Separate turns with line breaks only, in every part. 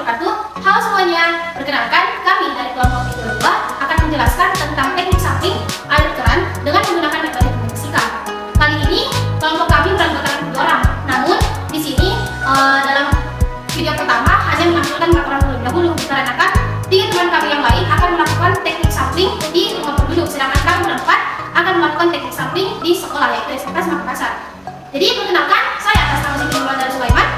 wabarakatuh. Halo semuanya, perkenalkan kami dari kelompok Tiga 2 akan menjelaskan tentang teknik sampling air keran dengan menggunakan metode fisika. Kali ini kelompok kami beranggotakan 2 orang. Namun di sini dalam video pertama hanya menampilkan laporan terlebih dahulu dikarenakan 3 teman kami yang lain akan melakukan teknik sampling di rumah penduduk, sedangkan kami berempat akan melakukan teknik sampling di sekolah yaitu SMK Makassar. Jadi perkenalkan, saya atas nama Siti Nurul Sulaiman.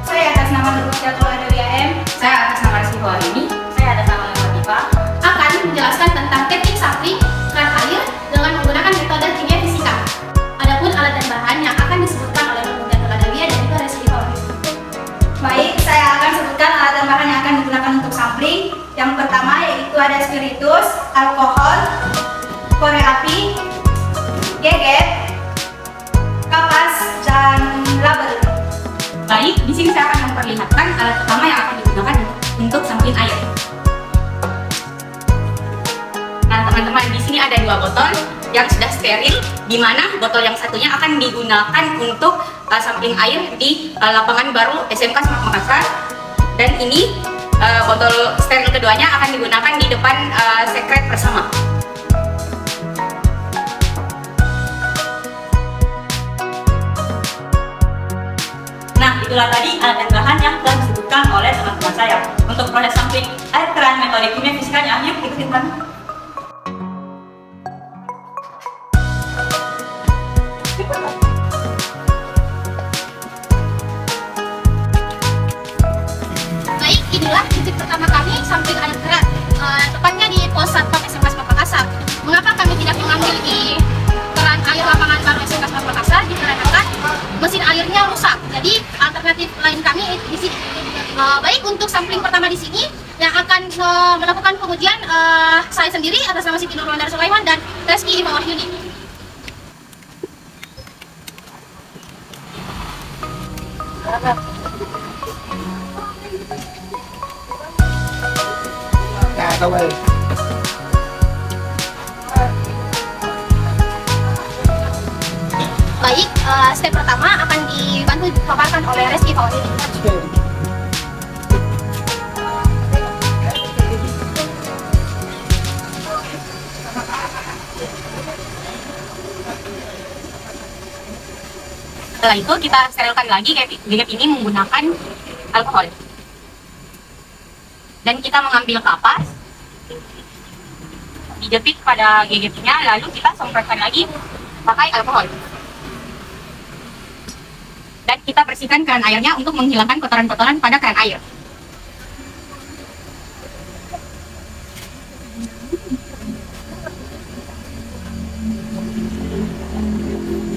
Saya atas nama Nurul Adeli AM.
Saya atas nama Rizky Ini. Saya atas nama Latifa.
Akan menjelaskan tentang teknik sampling keran air dengan menggunakan metode kimia fisika. Adapun alat dan bahan yang akan disebutkan oleh Nurul Adeli dan juga Rizky.
Baik, saya akan sebutkan alat dan bahan yang akan digunakan untuk sampling. Yang pertama yaitu ada spiritus, alkohol, korek api, geget, kapas, dan label.
Baik, di sini saya akan memperlihatkan alat pertama yang akan digunakan untuk sampling air. Nah, teman-teman, di sini ada 2 botol yang sudah steril, di mana botol yang satunya akan digunakan untuk sampling air di lapangan baru SMK Makassar, dan ini botol steril keduanya akan digunakan di depan sekret bersama.
Nah, itulah tadi alat dan bahan yang telah disebutkan oleh teman-teman saya untuk proses sampling air keran metode kimia fisikanya. Yuk ikutin kami.
Baik, inilah titik pertama kami sampling air keran, tepatnya di pos Satpam SMK Makassar. Mengapa kami tidak mengambil di keran air lapangan baru SMK Makassar? Dikarenakan mesin airnya rusak. Jadi alternatif lain kami di sini. Baik, untuk sampling pertama di sini yang akan melakukan pengujian saya sendiri atas nama Siti Nurul Sulaiman dan Rizky Wahyuni. Baik, step pertama akan dibantu dipaparkan oleh Rizky Wahyuni.
Setelah itu kita sterilkan lagi geget ini menggunakan alkohol. Dan kita mengambil kapas, dijepit pada gegetnya, lalu kita semprotkan lagi pakai alkohol. Dan kita bersihkan keran airnya untuk menghilangkan kotoran-kotoran pada keran air.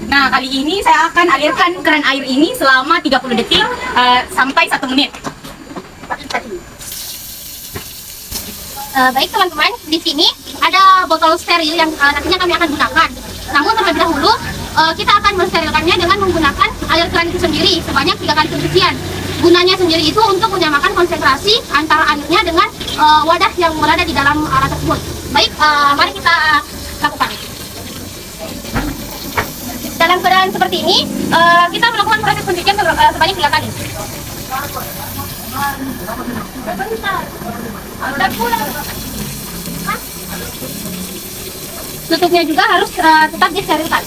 Nah, kali ini saya akan alirkan keran air ini selama 30 detik sampai 1 menit.
Baik teman-teman, di sini ada botol steril yang nantinya kami akan gunakan. Namun terlebih dahulu kita akan mensterilkannya dengan menggunakan air keran itu sendiri sebanyak 3 kali pencucian. Gunanya sendiri itu untuk menyamakan konsentrasi antara airnya dengan wadah yang berada di dalam alat tersebut. Baik, mari kita lakukan. Dalam keadaan seperti ini, kita melakukan proses pencucian sebanyak 3 kali. Tutupnya juga harus tetap disterilkan.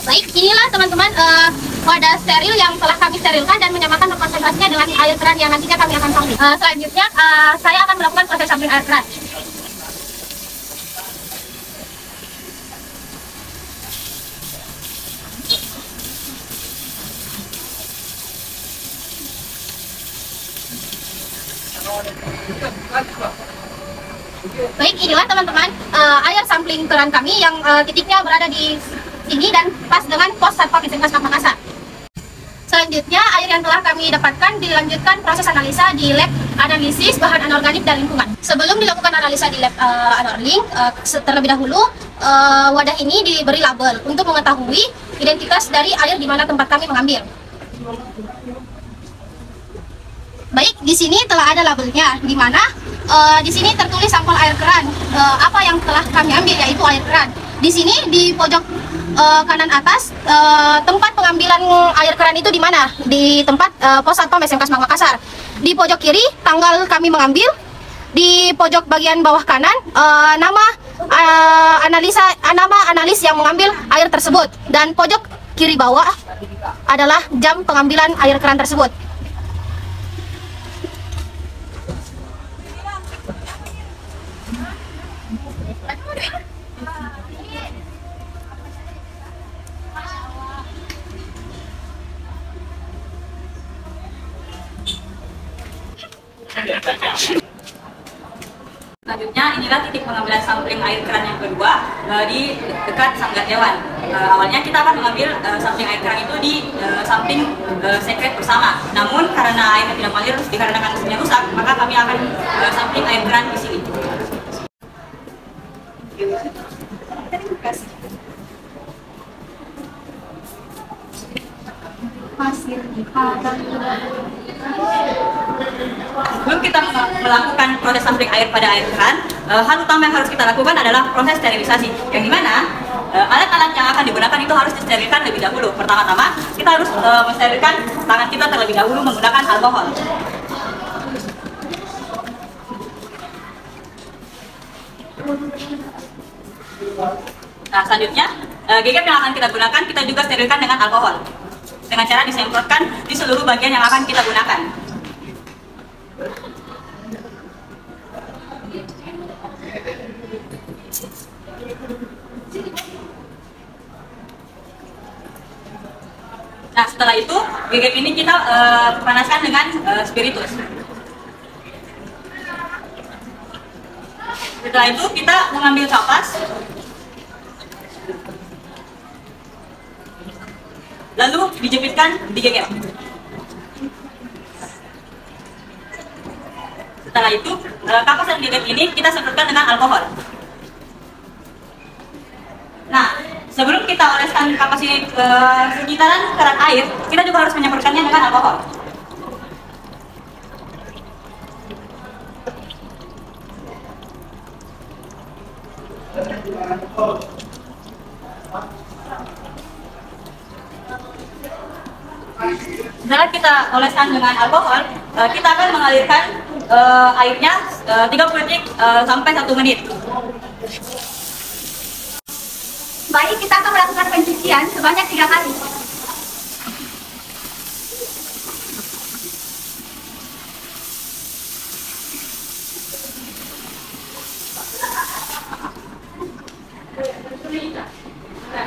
Baik, inilah teman-teman wadah steril yang telah kami sterilkan dan menyamakan konsentrasinya dengan air keran yang nantinya kami akan sampling. Selanjutnya saya akan melakukan proses sampling air keran. Baik, inilah teman-teman air sampling keran kami yang titiknya berada di sini dan pas dengan pos Satpam SMK Makassar. Selanjutnya, air yang telah kami dapatkan dilanjutkan proses analisa di lab analisis bahan anorganik dan lingkungan. Sebelum dilakukan analisa di lab anorlink, terlebih dahulu wadah ini diberi label untuk mengetahui identitas dari air di mana tempat kami mengambil. Baik, di sini telah ada labelnya, di mana di sini tertulis sampel air keran. Apa yang telah kami ambil yaitu air keran. Di sini di pojok kanan atas tempat pengambilan air keran itu di mana? Di tempat pos satpam SMK Semarang Makassar. Di pojok kiri tanggal kami mengambil. Di pojok bagian bawah kanan nama analis yang mengambil air tersebut, dan pojok kiri bawah adalah jam pengambilan air keran tersebut.
Selanjutnya, inilah titik pengambilan sampling air keran yang kedua di dekat Sanggar Dewan. Awalnya kita akan mengambil sampling air keran itu di sampling sekret bersama. Namun karena airnya tidak mengalir dikarenakan mesinnya rusak, maka kami akan sampling air keran di sini. Sebelum kita melakukan proses sampling air pada air keran, hal utama yang harus kita lakukan adalah proses sterilisasi, yang dimana alat-alat yang akan digunakan itu harus disterilkan lebih dahulu. Pertama-tama, kita harus mensterilkan tangan kita terlebih dahulu menggunakan alkohol. Nah, selanjutnya, gegap yang akan kita gunakan kita juga sterilkan dengan alkohol, dengan cara disemprotkan di seluruh bagian yang akan kita gunakan. Nah, setelah itu gegap ini kita panaskan dengan spiritus. Setelah itu kita mengambil kapas, lalu dijepitkan di gegap. Setelah itu kapas dan gegap ini kita semprotkan dengan alkohol. Nah, sebelum kita oleskan kapas ini ke sekitaran keran air, kita juga harus menyemprotkannya dengan alkohol. Setelah kita oleskan dengan alkohol, kita akan mengalirkan airnya 30 detik sampai 1 menit.
Baik, kita akan melakukan pencucian sebanyak 3 kali.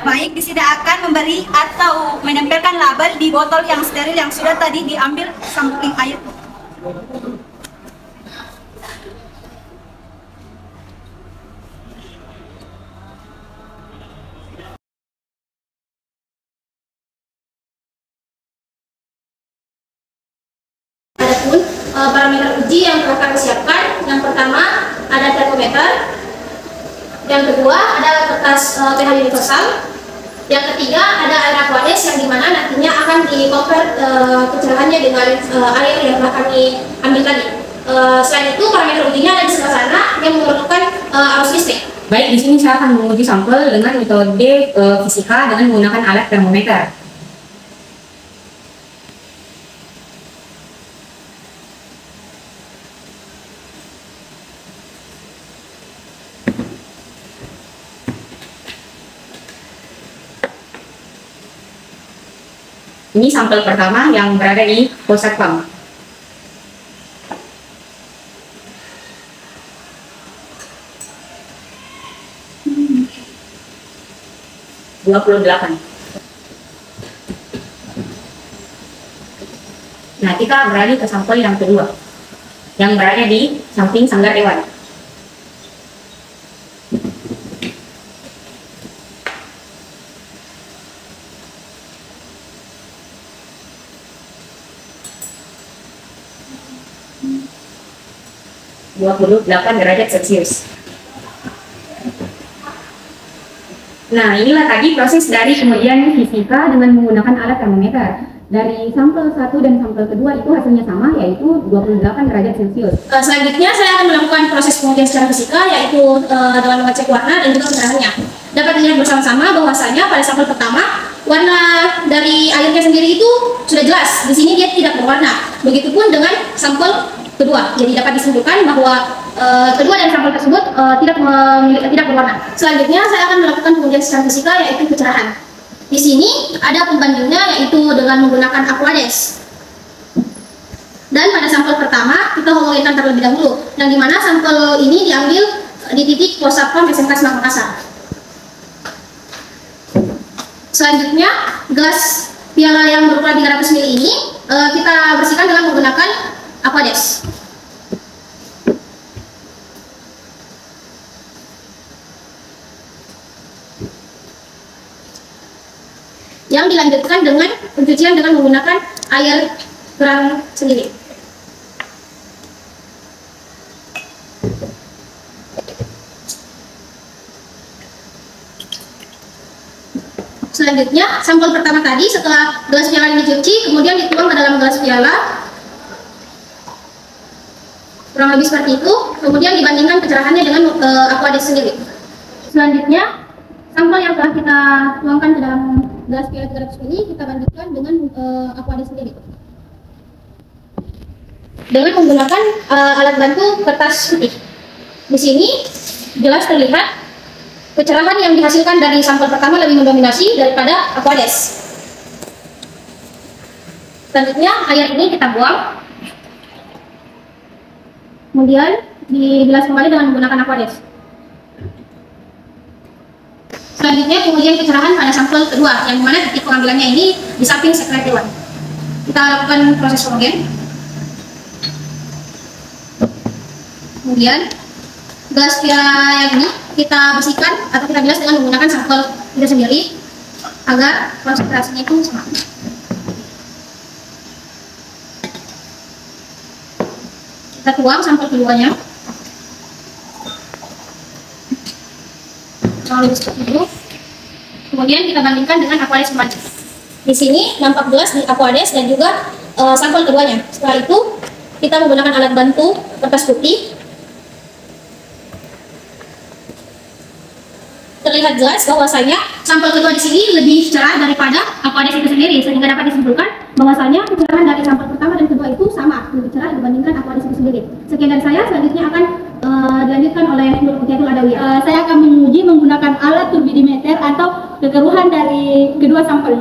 Baik, di sini akan memberi atau menempelkan label di botol yang steril yang sudah tadi diambil sampling air.
Adapun parameter uji yang telah kami siapkan, yang pertama ada termometer, yang kedua ada kertas pH universal, yang ketiga ada air aquades yang dimana nantinya akan di-compare kecerahannya dengan air yang telah kami ambil tadi. Selain itu parameter ujinya ada di sebelah sana yang memerlukan arus listrik.
Baik, di sini saya akan menguji sampel dengan metode fisika dengan menggunakan alat termometer. Ini sampel pertama yang berada di pos satpam. Nah, kita beralih ke sampel yang kedua, yang berada di samping Sanggar Dewan. derajat Celcius. Nah, inilah tadi proses dari pengujian fisika dengan menggunakan alat termometer.
Dari sampel 1 dan sampel kedua itu hasilnya sama, yaitu 28 derajat Celcius.
Selanjutnya saya akan melakukan proses pengujian secara fisika, yaitu dengan mengecek warna dan juga pencerahannya. Dapat dilihat bersama-sama bahwasanya pada sampel pertama warna dari airnya sendiri itu sudah jelas. Di sini dia tidak berwarna. Begitupun dengan sampel kedua. Jadi dapat disimpulkan bahwa kedua dan sampel tersebut tidak berwarna. Selanjutnya saya akan melakukan pengujian secara fisika, yaitu pencerahan. Di sini ada pembandingnya, yaitu dengan menggunakan Aquades. Dan pada sampel pertama kita homogenkan terlebih dahulu, yang dimana sampel ini diambil di titik pos satpam SMK Semak Makassar. Selanjutnya gelas piala yang berukuran 300 ml ini kita bersihkan dengan menggunakan Aquades. Yang dilanjutkan dengan pencucian dengan menggunakan air keran sendiri. Selanjutnya, sampel pertama tadi setelah gelas piala ini dicuci, kemudian dituang ke dalam gelas piala, kurang lebih seperti itu. Kemudian dibandingkan pencerahannya dengan Aquades sendiri. Selanjutnya, sampel yang telah kita tuangkan ke dalam gelas piala 300 ini kita bandingkan dengan Aquades sendiri. Dengan menggunakan alat bantu kertas putih. Di sini jelas terlihat pencerahan yang dihasilkan dari sampel pertama lebih mendominasi daripada Aquades. Selanjutnya air ini kita buang. Kemudian dibilas kembali dengan menggunakan Aquades. Selanjutnya pengujian pencerahan pada sampel kedua, yang dimana titik pengambilannya ini di samping sekret dewan. Kita lakukan proses homogen. Kemudian gelas piala yang ini kita bersihkan atau kita bilas dengan menggunakan sampel kita sendiri agar konsentrasinya itu sama. Kita tuang sampel keduanya. Lalu seperti itu. Kemudian kita bandingkan dengan Aquades kembali. Di sini nampak jelas di Aquades dan juga sampel keduanya. Setelah itu kita menggunakan alat bantu kertas putih. Terlihat jelas bahwasanya sampel kedua di sini lebih cerah daripada Aquades itu sendiri, sehingga dapat disimpulkan bahwasanya pencerahan dari sampel pertama dan kedua itu sama, lebih cerah dibandingkan Aquades itu sendiri. Sekian dari saya, selanjutnya akan dilanjutkan oleh Nur Mutiatul Adawiyah.
Saya akan menguji menggunakan alat turbidimeter atau kekeruhan dari kedua sampel.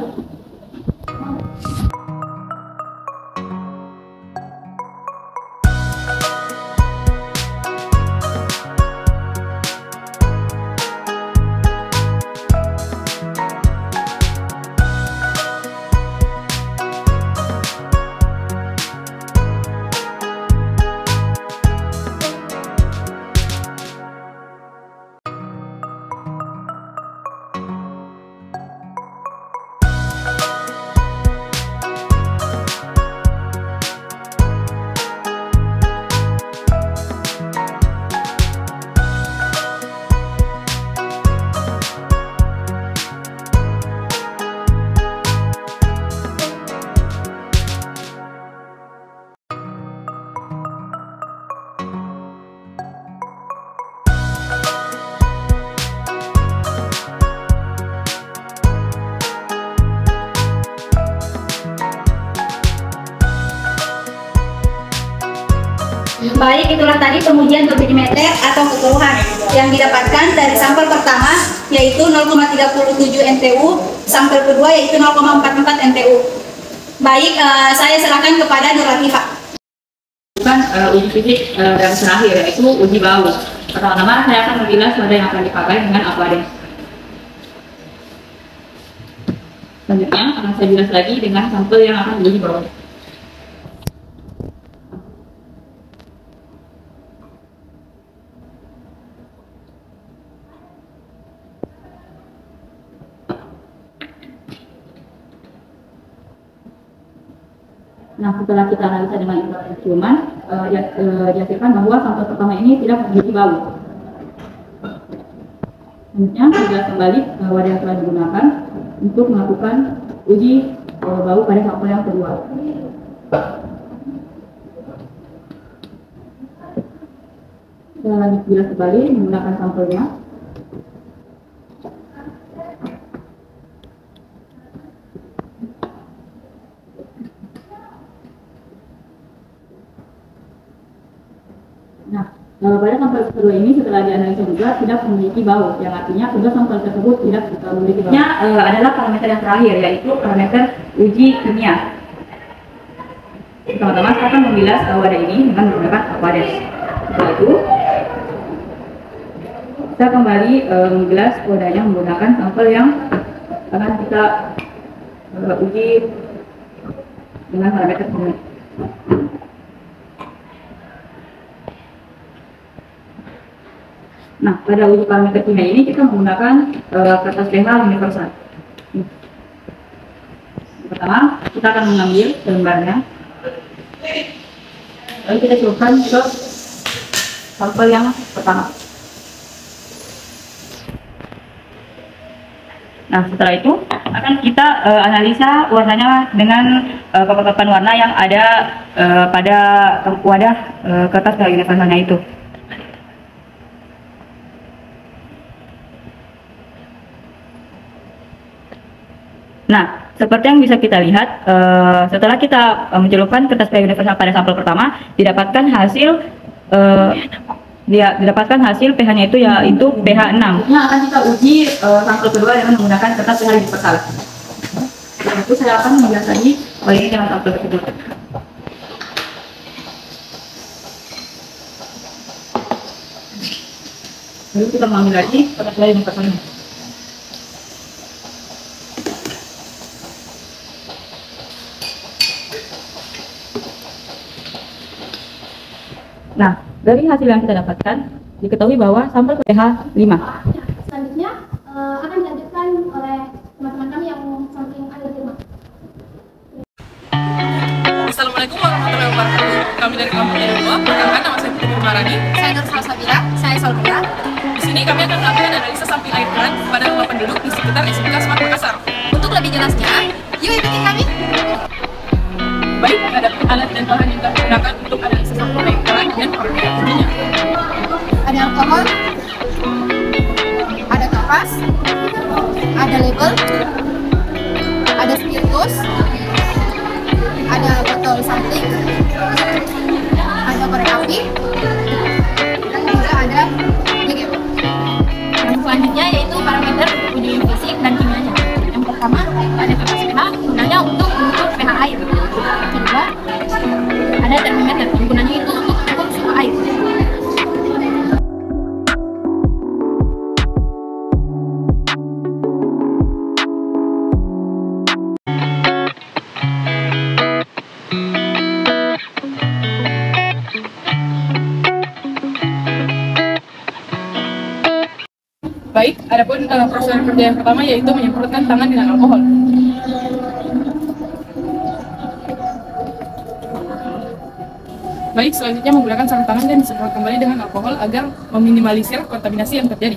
Baik, itulah tadi pengujian turbidimeter atau kekeruhan yang didapatkan dari sampel pertama yaitu 0,37 NTU, sampel kedua yaitu 0,44 NTU. Baik, saya serahkan kepada Nur Latifah.
Bukan uji fisik dan terakhir, yaitu uji bau. Pertama-tama saya akan membilas wadah yang akan dipakai dengan Aquades. Selanjutnya akan saya bilas lagi dengan sampel yang akan diuji bau. Nah, setelah kita analisa dengan instrumen, dihasilkan bahwa sampel pertama ini tidak memiliki bau. Selanjutnya, kita kembali wadah yang telah digunakan untuk melakukan uji
bau pada sampel yang kedua. Kita lanjut bilas kembali menggunakan sampelnya. Nah, pada sampel kedua ini setelah dianalisa juga tidak memiliki bau, yang artinya kedua sampel tersebut tidak memiliki bau. Adalah parameter yang terakhir, yaitu parameter uji kimia. Pertama-tama saya akan membilas wadah ini dengan menggunakan Aquades. Setelah itu, kita kembali membilas wadahnya menggunakan sampel yang akan kita uji dengan parameter kimia. Nah, pada uji parameter kimia ini kita menggunakan kertas pH universal. Pertama, kita akan mengambil lembarnya, lalu kita celupkan ke sampel yang pertama. Nah, setelah itu akan kita analisa warnanya dengan papan warna yang ada pada wadah kertas pH universalnya itu. Nah, seperti yang bisa kita lihat, setelah kita mencelupkan kertas pH universal pada sampel pertama, didapatkan hasil pH-nya itu yaitu pH 6. Yang akan kita uji sampel kedua dengan menggunakan kertas pH universal. Setelah itu saya akan membilas lagi ini dengan sampel tersebut. Lalu kita mengambil lagi kertas pH universalnya. Nah, dari hasil yang kita dapatkan, diketahui bahwa sampel pH 5.
Selanjutnya akan dilanjutkan oleh teman-teman kami yang sampling air di rumah.
Assalamualaikum warahmatullahi wabarakatuh. Kami dari kelompok 2, perkenalkan nama saya Putri Marani.
Saya Nur Salsabila, saya Solvia.
Di sini kami akan melakukan analisa sampling air keran pada rumah penduduk di sekitar SMK Smart Makassar.
Untuk lebih jelasnya, yuk ikuti kami.
Baik, ada alat dan bahan yang kita gunakan untuk analisa sampling air keran dan propertinya.
Ada alkohol, ada kapas, ada label, ada spiritus, ada botol sampling, ada korek api, dan juga ada GGP.
Yang selanjutnya yaitu parameter uji fisik dan kimianya. Yang pertama ada kertas pH, gunanya untuk mengukur pH air. Yang kedua ada termometer, gunanya itu untuk mengukur suhu air.
Baik, adapun prosedur kerja yang pertama yaitu menyemprotkan tangan dengan alkohol. Baik, selanjutnya menggunakan sarung tangan dan disemprot kembali dengan alkohol agar meminimalisir kontaminasi yang terjadi.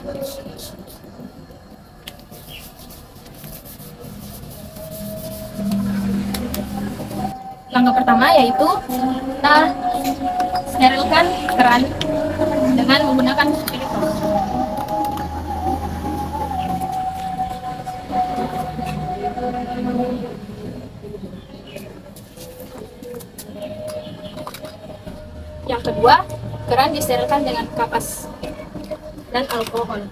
Langkah pertama yaitu kita sterilkan keran dengan menggunakan spiritus. Yang kedua, keran disterilkan dengan kapas dan alkohol.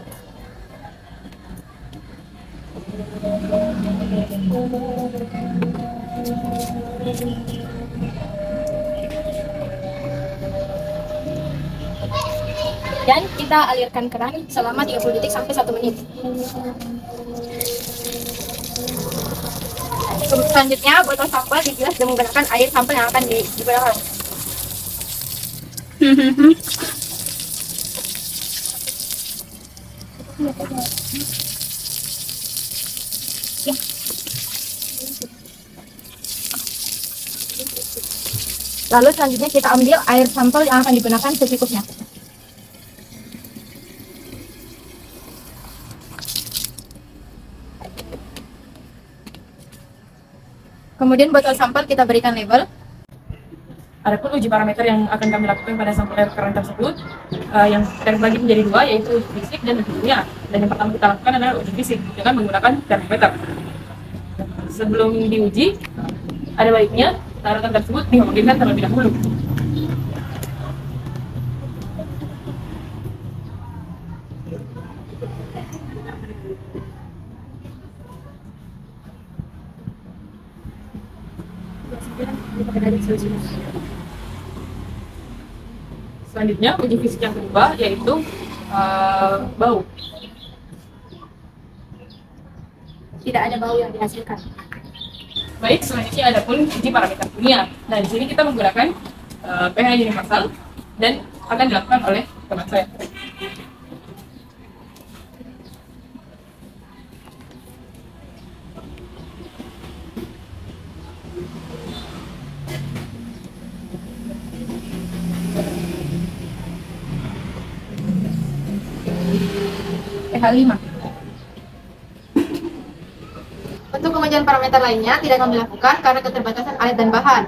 Dan kita alirkan keran selama 30 detik sampai 1 menit. Selanjutnya, botol sampel dibilas dengan menggunakan air sampel yang akan digunakan. Lalu selanjutnya kita ambil air sampel yang akan digunakan secukupnya. Kemudian botol sampel kita berikan label.
Adapun uji parameter yang akan kami lakukan pada sampel air keran tersebut yang terbagi menjadi dua, yaitu uji fisik dan uji kimia. Dan yang pertama kita lakukan adalah uji fisik dengan menggunakan termometer. Sebelum diuji, ada baiknya tarikan tersebut dihomogенkan terlebih dahulu. Selanjutnya uji fisik yang kedua yaitu bau.
Tidak ada bau yang dihasilkan.
Baik, selanjutnya ada pun uji parameter kimia. Nah, di sini kita menggunakan pH universal dan akan dilakukan oleh teman saya.
pH 5. Untuk pengujian parameter lainnya tidak kami lakukan karena keterbatasan alat dan bahan.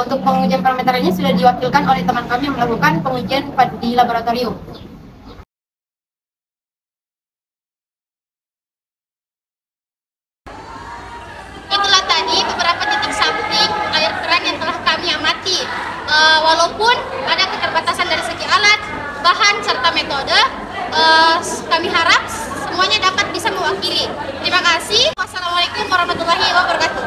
Untuk pengujian parameter lainnya sudah diwakilkan oleh teman kami yang melakukan pengujian di laboratorium. Itulah tadi beberapa titik sampling air keran yang telah kami amati. Walaupun ada keterbatasan dari segi alat, bahan, serta metode, kami harap semuanya dapat bisa mewakili. Terima kasih. Wassalamualaikum warahmatullahi wabarakatuh.